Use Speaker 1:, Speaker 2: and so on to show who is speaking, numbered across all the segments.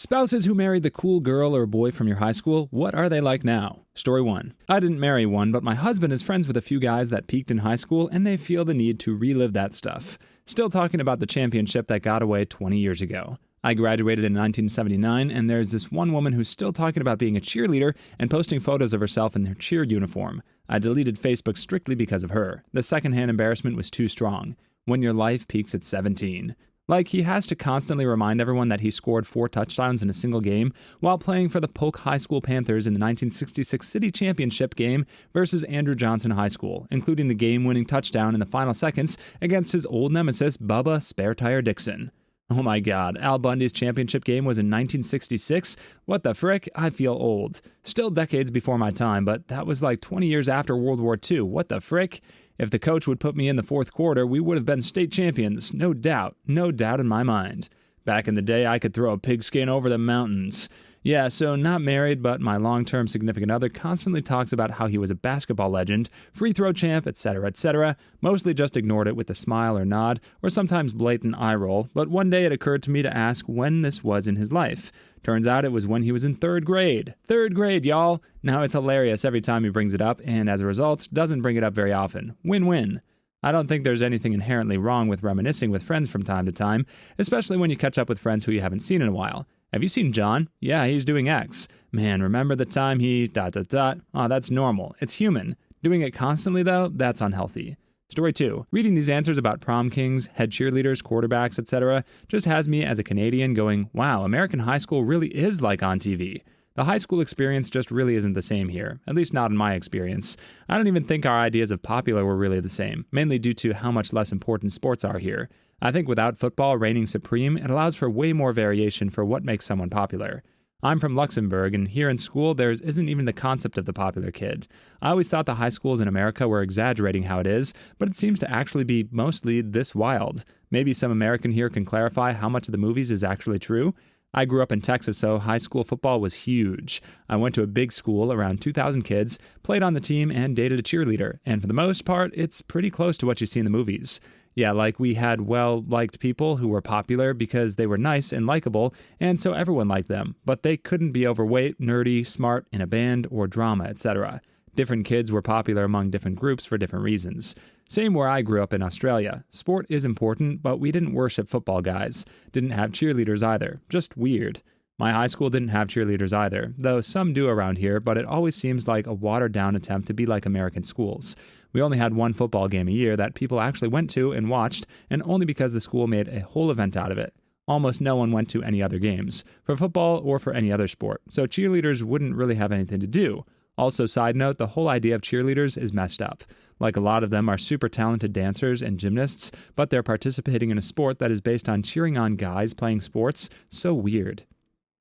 Speaker 1: Spouses who married the cool girl or boy from your high school, what are they like now? Story 1. I didn't marry one, but my husband is friends with a few guys that peaked in high school and they feel the need to relive that stuff. Still talking about the championship that got away 20 years ago. I graduated in 1979 and there's this one woman who's still talking about being a cheerleader and posting photos of herself in their cheer uniform. I deleted Facebook strictly because of her. The secondhand embarrassment was too strong. When your life peaks at 17. Like, he has to constantly remind everyone that he scored 4 touchdowns in a single game while playing for the Polk High School Panthers in the 1966 City Championship game versus Andrew Johnson High School, including the game-winning touchdown in the final seconds against his old nemesis, Bubba Spare Tire Dixon. Oh my god, Al Bundy's championship game was in 1966? What the frick? I feel old. Still decades before my time, but that was like 20 years after World War II. What the frick? If the coach would put me in the fourth quarter, we would have been state champions. No doubt in my mind. Back in the day, I could throw a pigskin over the mountains. Yeah, so not married, but my long-term significant other constantly talks about how he was a basketball legend, free throw champ, etc., mostly just ignored it with a smile or nod, or sometimes blatant eye roll, but one day it occurred to me to ask when this was in his life. Turns out it was when he was in 3rd grade. 3rd grade, y'all! Now it's hilarious every time he brings it up, and as a result, doesn't bring it up very often. Win-win. I don't think there's anything inherently wrong with reminiscing with friends from time to time, especially when you catch up with friends who you haven't seen in a while. Have you seen John? Yeah, he's doing X. Man, remember the time he... Oh, that's normal. It's human. Doing it constantly, though, that's unhealthy. Story 2. Reading these answers about prom kings, head cheerleaders, quarterbacks, etc. just has me as a Canadian going, wow, American high school really is like on TV. The high school experience just really isn't the same here, at least not in my experience. I don't even think our ideas of popular were really the same, mainly due to how much less important sports are here. I think without football reigning supreme, it allows for way more variation for what makes someone popular. I'm from Luxembourg, and here in school there isn't even the concept of the popular kid. I always thought the high schools in America were exaggerating how it is, but it seems to actually be mostly this wild. Maybe some American here can clarify how much of the movies is actually true? I grew up in Texas, so high school football was huge. I went to a big school, around 2,000 kids, played on the team, and dated a cheerleader, and for the most part, it's pretty close to what you see in the movies. Yeah, like we had well-liked people who were popular because they were nice and likable, and so everyone liked them, but they couldn't be overweight, nerdy, smart, in a band, or drama, etc. Different kids were popular among different groups for different reasons. Same where I grew up in Australia. Sport is important, but we didn't worship football guys. Didn't have cheerleaders either. Just weird. My high school didn't have cheerleaders either, though some do around here, but it always seems like a watered-down attempt to be like American schools. We only had one football game a year that people actually went to and watched, and only because the school made a whole event out of it. Almost no one went to any other games, for football or for any other sport, so cheerleaders wouldn't really have anything to do. Also, side note, the whole idea of cheerleaders is messed up. Like, a lot of them are super talented dancers and gymnasts, but they're participating in a sport that is based on cheering on guys playing sports. So weird.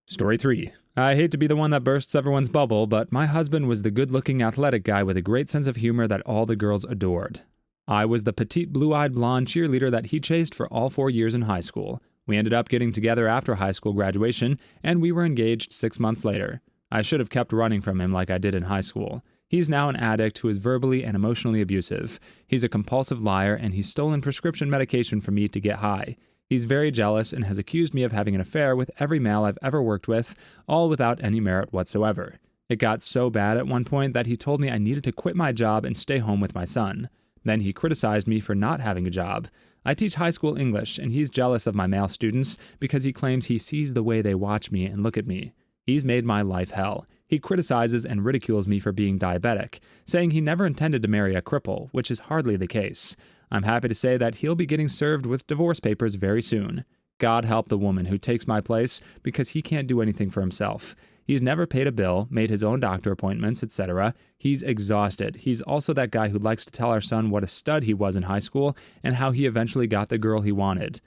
Speaker 1: Story 3. I hate to be the one that bursts everyone's bubble, but my husband was the good-looking athletic guy with a great sense of humor that all the girls adored. I was the petite blue-eyed blonde cheerleader that he chased for all 4 years in high school. We ended up getting together after high school graduation, and we were engaged 6 months later. I should have kept running from him like I did in high school. He's now an addict who is verbally and emotionally abusive. He's a compulsive liar, and he's stolen prescription medication from me to get high. He's very jealous and has accused me of having an affair with every male I've ever worked with, all without any merit whatsoever. It got so bad at one point that he told me I needed to quit my job and stay home with my son. Then he criticized me for not having a job. I teach high school English, and he's jealous of my male students because he claims he sees the way they watch me and look at me. He's made my life hell. He criticizes and ridicules me for being diabetic, saying he never intended to marry a cripple, which is hardly the case. I'm happy to say that he'll be getting served with divorce papers very soon. God help the woman who takes my place because he can't do anything for himself. He's never paid a bill, made his own doctor appointments, etc. He's exhausted. He's also that guy who likes to tell our son what a stud he was in high school and how he eventually got the girl he wanted.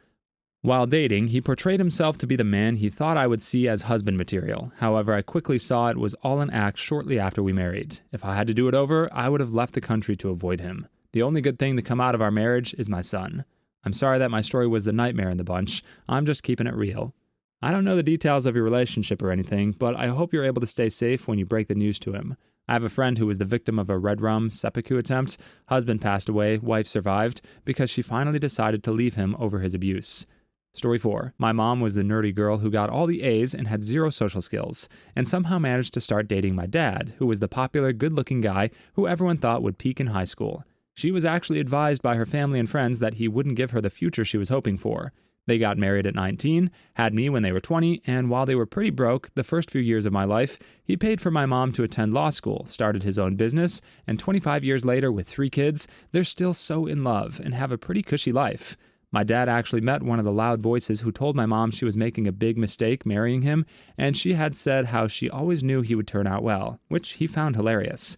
Speaker 1: While dating, he portrayed himself to be the man he thought I would see as husband material. However, I quickly saw it was all an act shortly after we married. If I had to do it over, I would have left the country to avoid him. The only good thing to come out of our marriage is my son. I'm sorry that my story was the nightmare in the bunch. I'm just keeping it real. I don't know the details of your relationship or anything, but I hope you're able to stay safe when you break the news to him. I have a friend who was the victim of a red rum seppuku attempt. Husband passed away, wife survived, because she finally decided to leave him over his abuse. Story 4. My mom was the nerdy girl who got all the A's and had zero social skills, and somehow managed to start dating my dad, who was the popular, good-looking guy who everyone thought would peak in high school. She was actually advised by her family and friends that he wouldn't give her the future she was hoping for. They got married at 19, had me when they were 20, and while they were pretty broke the first few years of my life, he paid for my mom to attend law school, started his own business, and 25 years later with 3 kids, they're still so in love and have a pretty cushy life. My dad actually met one of the loud voices who told my mom she was making a big mistake marrying him, and she had said how she always knew he would turn out well, which he found hilarious.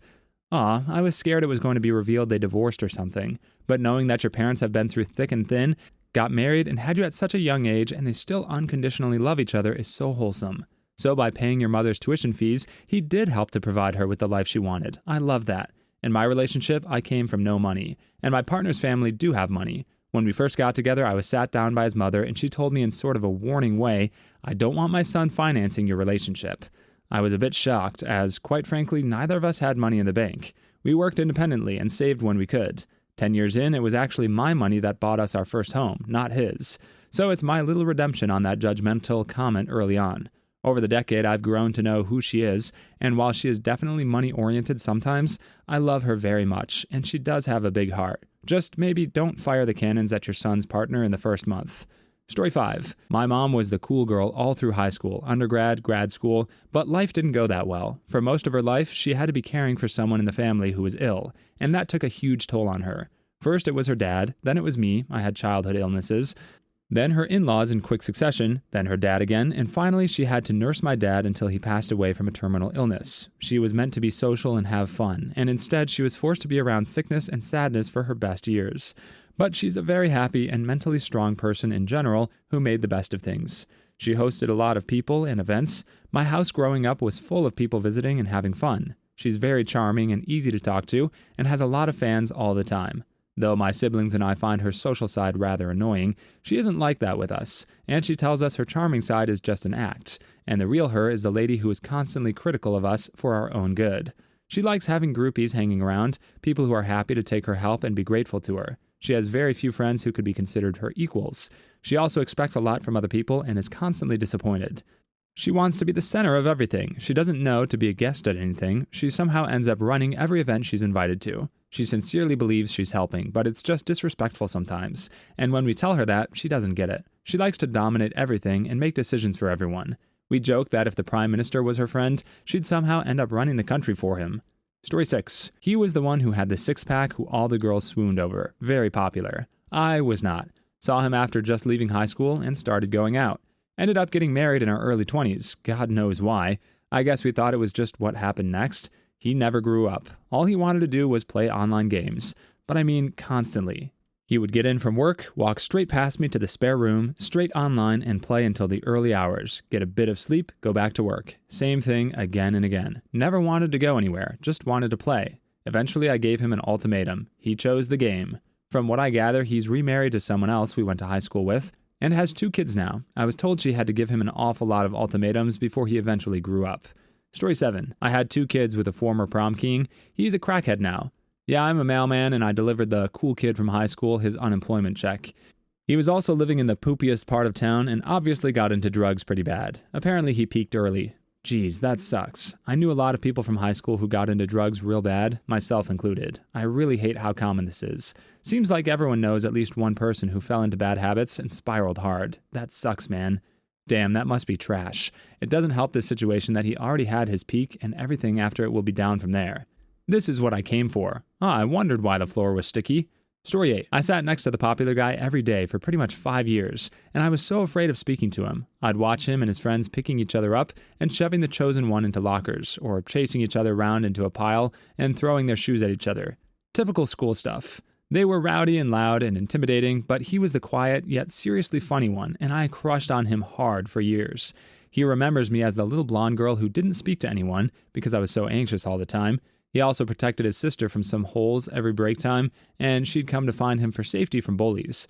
Speaker 1: I was scared it was going to be revealed they divorced or something, but knowing that your parents have been through thick and thin, got married, and had you at such a young age, and they still unconditionally love each other is so wholesome. So by paying your mother's tuition fees, he did help to provide her with the life she wanted. I love that. In my relationship, I came from no money, and my partner's family do have money. When we first got together, I was sat down by his mother, and she told me in sort of a warning way, "I don't want my son financing your relationship." I was a bit shocked, as, quite frankly, neither of us had money in the bank. We worked independently and saved when we could. 10 years in, it was actually my money that bought us our first home, not his. So it's my little redemption on that judgmental comment early on. Over the decade, I've grown to know who she is, and while she is definitely money-oriented sometimes, I love her very much, and she does have a big heart. Just maybe don't fire the cannons at your son's partner in the first month. Story 5. My mom was the cool girl all through high school, undergrad, grad school, but life didn't go that well. For most of her life, she had to be caring for someone in the family who was ill, and that took a huge toll on her. First it was her dad, then it was me, I had childhood illnesses, then her in-laws in quick succession, then her dad again, and finally she had to nurse my dad until he passed away from a terminal illness. She was meant to be social and have fun, and instead she was forced to be around sickness and sadness for her best years. But she's a very happy and mentally strong person in general who made the best of things. She hosted a lot of people and events. My house growing up was full of people visiting and having fun. She's very charming and easy to talk to, and has a lot of fans all the time. Though my siblings and I find her social side rather annoying, she isn't like that with us, and she tells us her charming side is just an act, and the real her is the lady who is constantly critical of us for our own good. She likes having groupies hanging around, people who are happy to take her help and be grateful to her. She has very few friends who could be considered her equals. She also expects a lot from other people and is constantly disappointed. She wants to be the center of everything. She doesn't know to be a guest at anything. She somehow ends up running every event she's invited to. She sincerely believes she's helping, but it's just disrespectful sometimes. And when we tell her that, she doesn't get it. She likes to dominate everything and make decisions for everyone. We joke that if the Prime Minister was her friend, she'd somehow end up running the country for him. Story 6. He was the one who had the six-pack who all the girls swooned over. Very popular. I was not. Saw him after just leaving high school and started going out. Ended up getting married in our early 20s. God knows why. I guess we thought it was just what happened next. He never grew up. All he wanted to do was play online games. But I mean, constantly. He would get in from work, walk straight past me to the spare room, straight online, and play until the early hours. Get a bit of sleep, go back to work. Same thing again and again. Never wanted to go anywhere, just wanted to play. Eventually, I gave him an ultimatum. He chose the game. From what I gather, he's remarried to someone else we went to high school with, and has 2 kids now. I was told she had to give him an awful lot of ultimatums before he eventually grew up. Story 7. I had 2 kids with a former prom king. He's a crackhead now. Yeah, I'm a mailman, and I delivered the cool kid from high school his unemployment check. He was also living in the poopiest part of town and obviously got into drugs pretty bad. Apparently he peaked early. Geez, that sucks. I knew a lot of people from high school who got into drugs real bad, myself included. I really hate how common this is. Seems like everyone knows at least one person who fell into bad habits and spiraled hard. That sucks, man. Damn, that must be trash. It doesn't help this situation that he already had his peak and everything after it will be down from there. This is what I came for. I wondered why the floor was sticky. Story 8. I sat next to the popular guy every day for pretty much 5 years, and I was so afraid of speaking to him. I'd watch him and his friends picking each other up and shoving the chosen one into lockers, or chasing each other around into a pile and throwing their shoes at each other. Typical school stuff. They were rowdy and loud and intimidating, but he was the quiet yet seriously funny one, and I crushed on him hard for years. He remembers me as the little blonde girl who didn't speak to anyone because I was so anxious all the time. He also protected his sister from some holes every break time, and she'd come to find him for safety from bullies.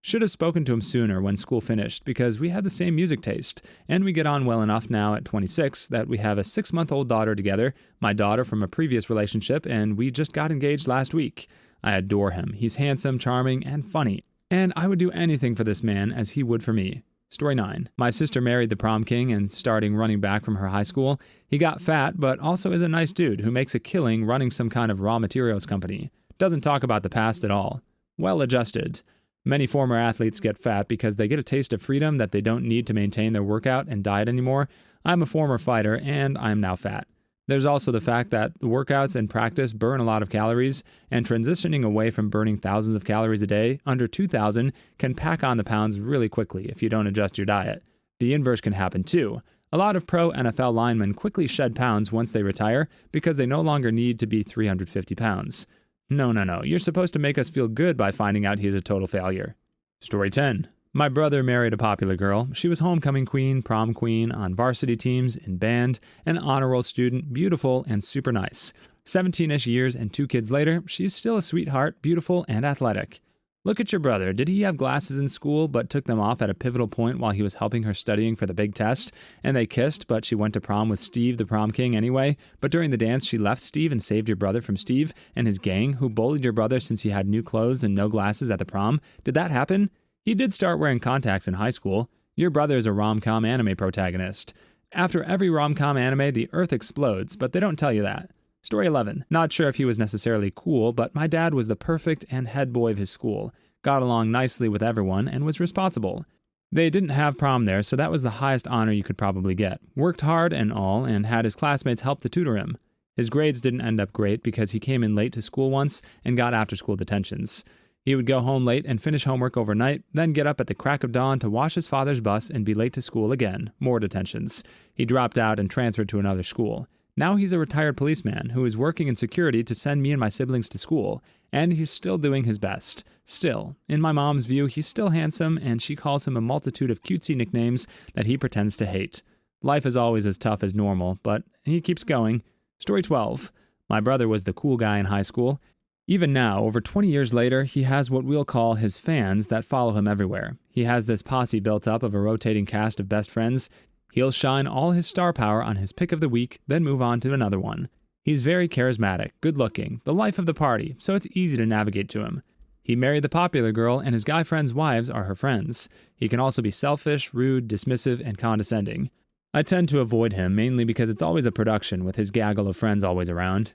Speaker 1: Should have spoken to him sooner when school finished, because we had the same music taste, and we get on well enough now at 26 that we have a 6-month-old daughter together, my daughter from a previous relationship, and we just got engaged last week. I adore him. He's handsome, charming, and funny. And I would do anything for this man as he would for me. Story 9. My sister married the prom king and starting running back from her high school. He got fat, but also is a nice dude who makes a killing running some kind of raw materials company. Doesn't talk about the past at all. Well adjusted. Many former athletes get fat because they get a taste of freedom that they don't need to maintain their workout and diet anymore. I'm a former fighter and I'm now fat. There's also the fact that the workouts and practice burn a lot of calories, and transitioning away from burning thousands of calories a day, under 2,000, can pack on the pounds really quickly if you don't adjust your diet. The inverse can happen too. A lot of pro NFL linemen quickly shed pounds once they retire because they no longer need to be 350 pounds. No, you're supposed to make us feel good by finding out he's a total failure. Story 10. My brother married a popular girl. She was homecoming queen, prom queen, on varsity teams, in band, an honor roll student, beautiful and super nice. 17-ish years and 2 kids later, she's still a sweetheart, beautiful and athletic. Look at your brother. Did he have glasses in school but took them off at a pivotal point while he was helping her studying for the big test? And they kissed, but she went to prom with Steve, the prom king, anyway? But during the dance, she left Steve and saved your brother from Steve and his gang, who bullied your brother since he had new clothes and no glasses at the prom? Did that happen? He did start wearing contacts in high school. Your brother is a rom-com anime protagonist. After every rom-com anime, the Earth explodes, but they don't tell you that. Story 11. Not sure if he was necessarily cool, but my dad was the perfect and head boy of his school. Got along nicely with everyone and was responsible. They didn't have prom there, so that was the highest honor you could probably get. Worked hard and all, and had his classmates help to tutor him. His grades didn't end up great because he came in late to school once and got after-school detentions. He would go home late and finish homework overnight, then get up at the crack of dawn to wash his father's bus and be late to school again. More detentions. He dropped out and transferred to another school. Now he's a retired policeman who is working in security to send me and my siblings to school, and he's still doing his best. Still, in my mom's view, he's still handsome, and she calls him a multitude of cutesy nicknames that he pretends to hate. Life is always as tough as normal, but he keeps going. Story 12. My brother was the cool guy in high school. Even now, over 20 years later, he has what we'll call his fans that follow him everywhere. He has this posse built up of a rotating cast of best friends. He'll shine all his star power on his pick of the week, then move on to another one. He's very charismatic, good-looking, the life of the party, so it's easy to navigate to him. He married the popular girl, and his guy friends' wives are her friends. He can also be selfish, rude, dismissive, and condescending. I tend to avoid him, mainly because it's always a production with his gaggle of friends always around.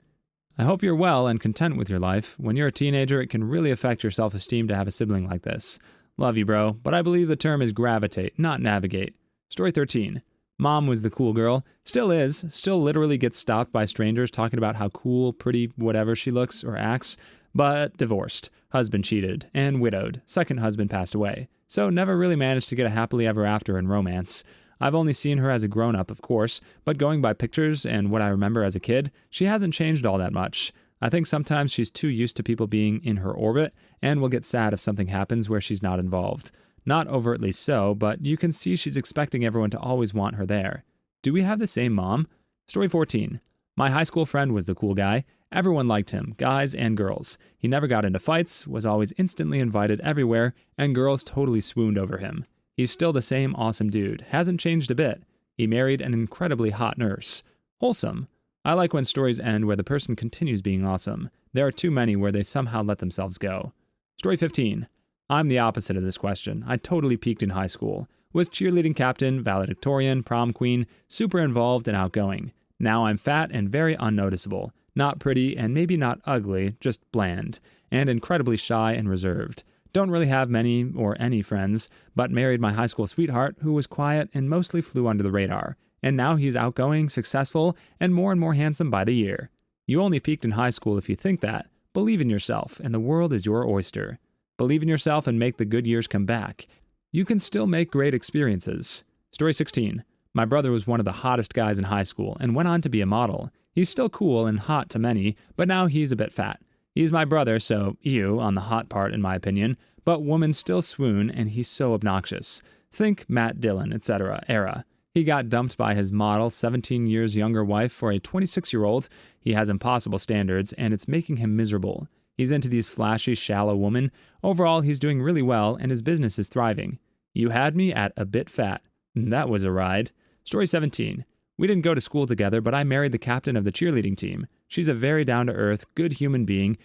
Speaker 1: I hope you're well and content with your life. When you're a teenager, it can really affect your self-esteem to have a sibling like this. Love you, bro, but I believe the term is gravitate, not navigate. Story 13. Mom was the cool girl. Still is. Still literally gets stopped by strangers talking about how cool, pretty, whatever she looks or acts. But divorced. Husband cheated. And widowed. Second husband passed away. So never really managed to get a happily ever after in romance. I've only seen her as a grown-up, of course, but going by pictures and what I remember as a kid, she hasn't changed all that much. I think sometimes she's too used to people being in her orbit, and will get sad if something happens where she's not involved. Not overtly so, but you can see she's expecting everyone to always want her there. Do we have the same mom? Story 14. My high school friend was the cool guy. Everyone liked him, guys and girls. He never got into fights, was always instantly invited everywhere, and girls totally swooned over him. He's still the same awesome dude, hasn't changed a bit. He married an incredibly hot nurse. Wholesome. I like when stories end where the person continues being awesome. There are too many where they somehow let themselves go. Story 15. I'm the opposite of this question. I totally peaked in high school. Was cheerleading captain, valedictorian, prom queen, super involved and outgoing. Now I'm fat and very unnoticeable. Not pretty and maybe not ugly, just bland. And incredibly shy and reserved. Don't really have many or any friends, but married my high school sweetheart who was quiet and mostly flew under the radar. And now he's outgoing, successful, and more handsome by the year. You only peaked in high school if you think that. Believe in yourself, and the world is your oyster. Believe in yourself and make the good years come back. You can still make great experiences. Story 16. My brother was one of the hottest guys in high school and went on to be a model. He's still cool and hot to many, but now he's a bit fat. He's my brother, so ew on the hot part in my opinion, but women still swoon and he's so obnoxious. Think Matt Dillon, etc. era. He got dumped by his model, 17 years younger wife for a 26-year-old. He has impossible standards and it's making him miserable. He's into these flashy, shallow women. Overall, he's doing really well and his business is thriving. You had me at a bit fat. That was a ride. Story 17. We didn't go to school together, but I married the captain of the cheerleading team. She's a very down-to-earth, good human being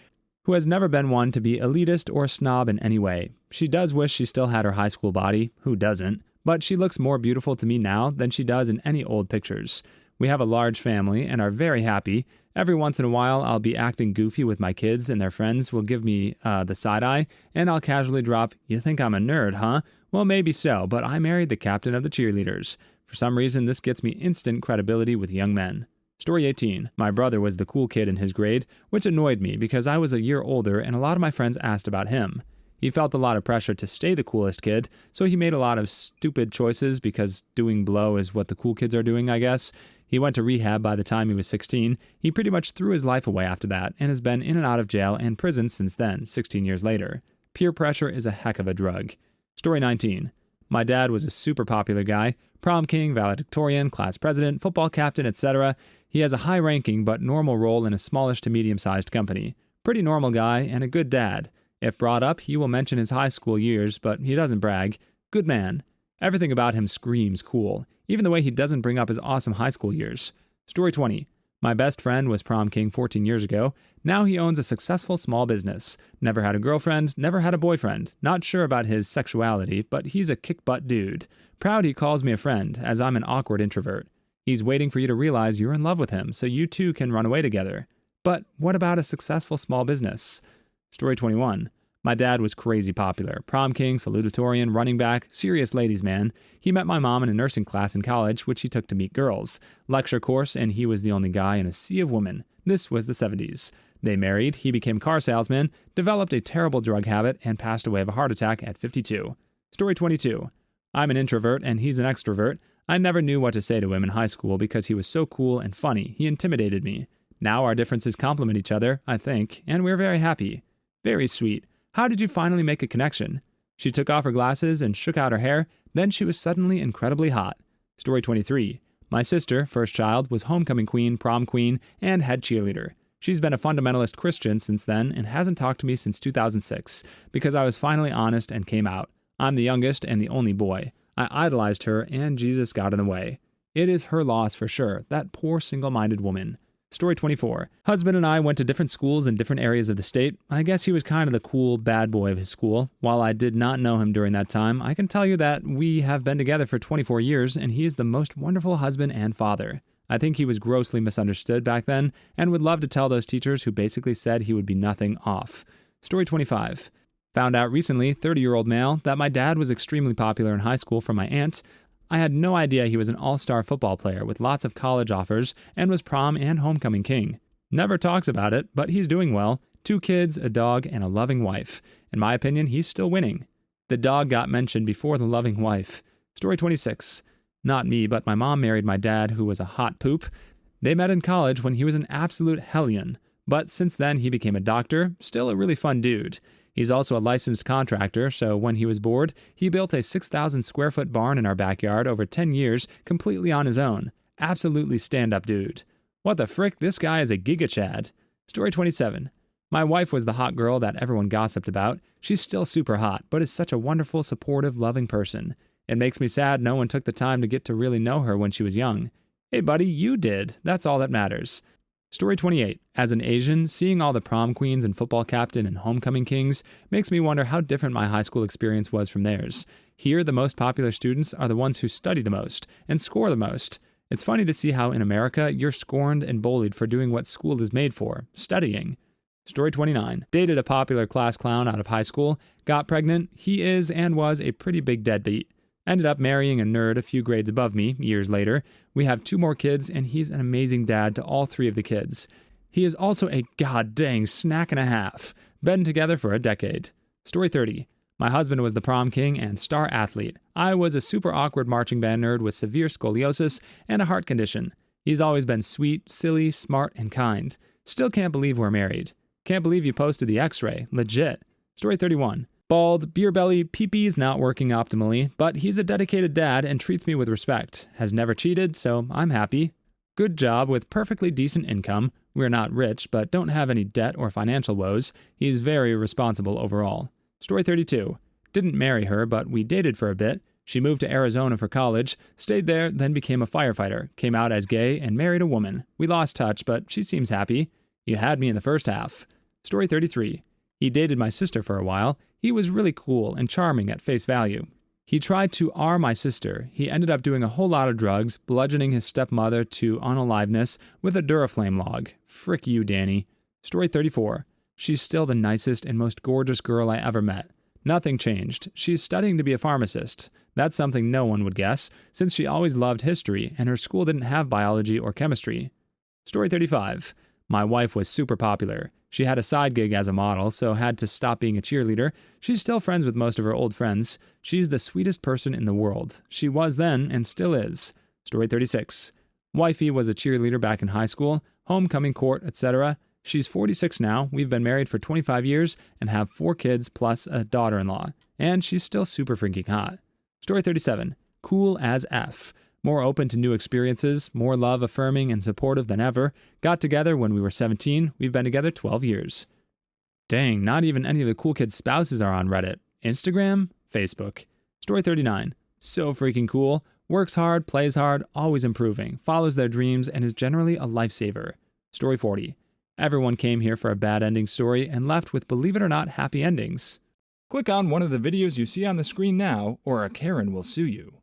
Speaker 1: who has never been one to be elitist or snob in any way. She does wish she still had her high school body, who doesn't, but she looks more beautiful to me now than she does in any old pictures. We have a large family and are very happy. Every once in a while, I'll be acting goofy with my kids and their friends will give me the side eye, and I'll casually drop, "You think I'm a nerd, huh?" Well, maybe so, but I married the captain of the cheerleaders. For some reason, this gets me instant credibility with young men. Story 18. My brother was the cool kid in his grade, which annoyed me because I was a year older and a lot of my friends asked about him. He felt a lot of pressure to stay the coolest kid, so he made a lot of stupid choices because doing blow is what the cool kids are doing, I guess. He went to rehab by the time he was 16. He pretty much threw his life away after that and has been in and out of jail and prison since then, 16 years later. Peer pressure is a heck of a drug. Story 19. My dad was a super popular guy, prom king, valedictorian, class president, football captain, etc. He has a high ranking but normal role in a smallish to medium-sized company. Pretty normal guy and a good dad. If brought up, he will mention his high school years, but he doesn't brag. Good man. Everything about him screams cool, even the way he doesn't bring up his awesome high school years. Story 20. My best friend was prom king 14 years ago. Now he owns a successful small business. Never had a girlfriend, never had a boyfriend. Not sure about his sexuality, but he's a kick-butt dude. Proud he calls me a friend, as I'm an awkward introvert. He's waiting for you to realize you're in love with him, so you two can run away together. But what about a successful small business? Story 21. My dad was crazy popular. Prom king, salutatorian, running back, serious ladies man. He met my mom in a nursing class in college, which he took to meet girls. Lecture course, and he was the only guy in a sea of women. This was the 70s. They married, he became car salesman, developed a terrible drug habit, and passed away of a heart attack at 52. Story 22. I'm an introvert, and he's an extrovert. I never knew what to say to him in high school because he was so cool and funny. He intimidated me. Now our differences complement each other, I think, and we're very happy. Very sweet. How did you finally make a connection? She took off her glasses and shook out her hair, then she was suddenly incredibly hot. Story 23. My sister, first child, was homecoming queen, prom queen, and head cheerleader. She's been a fundamentalist Christian since then and hasn't talked to me since 2006 because I was finally honest and came out. I'm the youngest and the only boy. I idolized her and Jesus got in the way. It is her loss for sure, that poor single-minded woman. Story 24. Husband and I went to different schools in different areas of the state. I guess he was kind of the cool bad boy of his school. While I did not know him during that time, I can tell you that we have been together for 24 years and he is the most wonderful husband and father. I think he was grossly misunderstood back then and would love to tell those teachers who basically said he would be nothing off. Story 25. Found out recently, 30-year-old male, that my dad was extremely popular in high school from my aunt. I had no idea he was an all-star football player with lots of college offers and was prom and homecoming king. Never talks about it, but he's doing well. 2 kids, a dog, and a loving wife. In my opinion, he's still winning. The dog got mentioned before the loving wife. Story 26. Not me, but my mom married my dad, who was a hot poop. They met in college when he was an absolute hellion. But since then, he became a doctor, still a really fun dude. He's also a licensed contractor, so when he was bored, he built a 6,000 square foot barn in our backyard over 10 years completely on his own. Absolutely stand-up dude. What the frick, this guy is a giga-chad. Story 27. My wife was the hot girl that everyone gossiped about. She's still super hot, but is such a wonderful, supportive, loving person. It makes me sad no one took the time to get to really know her when she was young. Hey buddy, you did. That's all that matters. Story 28. As an Asian, seeing all the prom queens and football captain and homecoming kings makes me wonder how different my high school experience was from theirs. Here, the most popular students are the ones who study the most and score the most. It's funny to see how in America, you're scorned and bullied for doing what school is made for, studying. Story 29. Dated a popular class clown out of high school, got pregnant. He is and was a pretty big deadbeat. Ended up marrying a nerd a few grades above me years later. We have 2 more kids, and he's an amazing dad to all 3 of the kids. He is also a god-dang snack and a half. Been together for a decade. Story 30. My husband was the prom king and star athlete. I was a super awkward marching band nerd with severe scoliosis and a heart condition. He's always been sweet, silly, smart, and kind. Still can't believe we're married. Can't believe you posted the x-ray. Legit. Story 31. Bald, beer belly, pee-pee's not working optimally, but he's a dedicated dad and treats me with respect. Has never cheated, so I'm happy. Good job with perfectly decent income. We're not rich, but don't have any debt or financial woes. He's very responsible overall. Story 32. Didn't marry her, but we dated for a bit. She moved to Arizona for college, stayed there, then became a firefighter, came out as gay, and married a woman. We lost touch, but she seems happy. You had me in the first half. Story 33. He dated my sister for a while. He was really cool and charming at face value. He tried to R my sister. He ended up doing a whole lot of drugs, bludgeoning his stepmother to unaliveness with a Duraflame log. Frick you, Danny. Story 34. She's still the nicest and most gorgeous girl I ever met. Nothing changed. She's studying to be a pharmacist. That's something no one would guess, since she always loved history and her school didn't have biology or chemistry. Story 35. My wife was super popular. She had a side gig as a model, so had to stop being a cheerleader. She's still friends with most of her old friends. She's the sweetest person in the world. She was then and still is. Story 36. Wifey was a cheerleader back in high school, homecoming court, etc. She's 46 now. We've been married for 25 years and have 4 kids plus a daughter-in-law. And she's still super freaking hot. Story 37. Cool as F. More open to new experiences, more love-affirming and supportive than ever. Got together when we were 17. We've been together 12 years. Dang, not even any of the cool kids' spouses are on Reddit. Instagram? Facebook. Story 39. So freaking cool. Works hard, plays hard, always improving, follows their dreams, and is generally a lifesaver. Story 40. Everyone came here for a bad ending story and left with, believe it or not, happy endings. Click on one of the videos you see on the screen now, or a Karen will sue you.